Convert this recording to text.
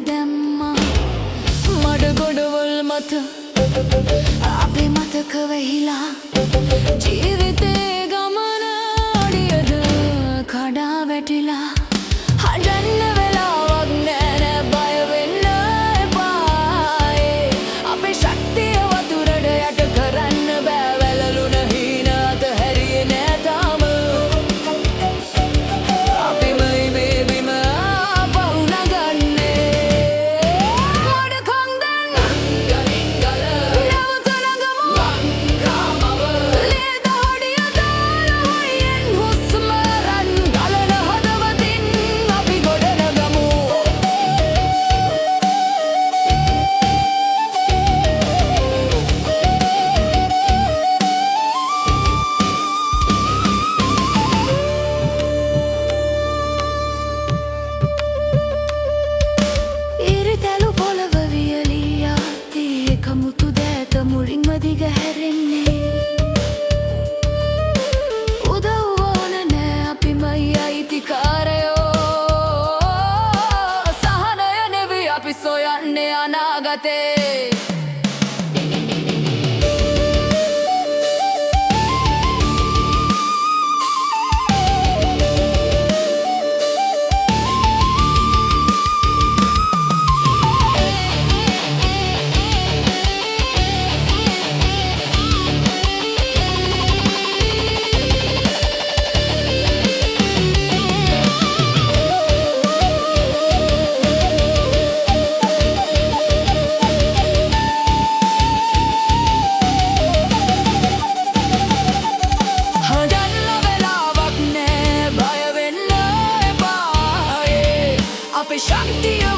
දැම්මා මඩ ගොඩවල් මත අපේ මතක වෙහිලා ජීවිතේ ගමන අඩියද කඩා වැටිලා හදන්න වෙලාවක් නෑ බය වෙන්න එපායේ අපේ ශක්තිය වතුරට යට කරන්න බෑ වැළලුන හීන අතහැරියේ නෑ තාම අපිමයි මේ බිම ආපහු නගන්නේ මොඩකම් දැන් ගලින් ගල නැවත නගමු කාමව ලේ දහඩිය දාලා හයියෙන් හුස්ම රන් ගලන හදවතින් අපි ගොඩ නගමු ඉරිතැලු පොළව වියලී යද්දී එකමුතු දෑත මුලින්ම දිගහැරෙන්නේ උදව් ඕන නෑ අපිමයි අයිතිකාරයෝ සහනය නෙවෙයි අපි සොයන්නේ අනාගතේ අපේ ශක්තිය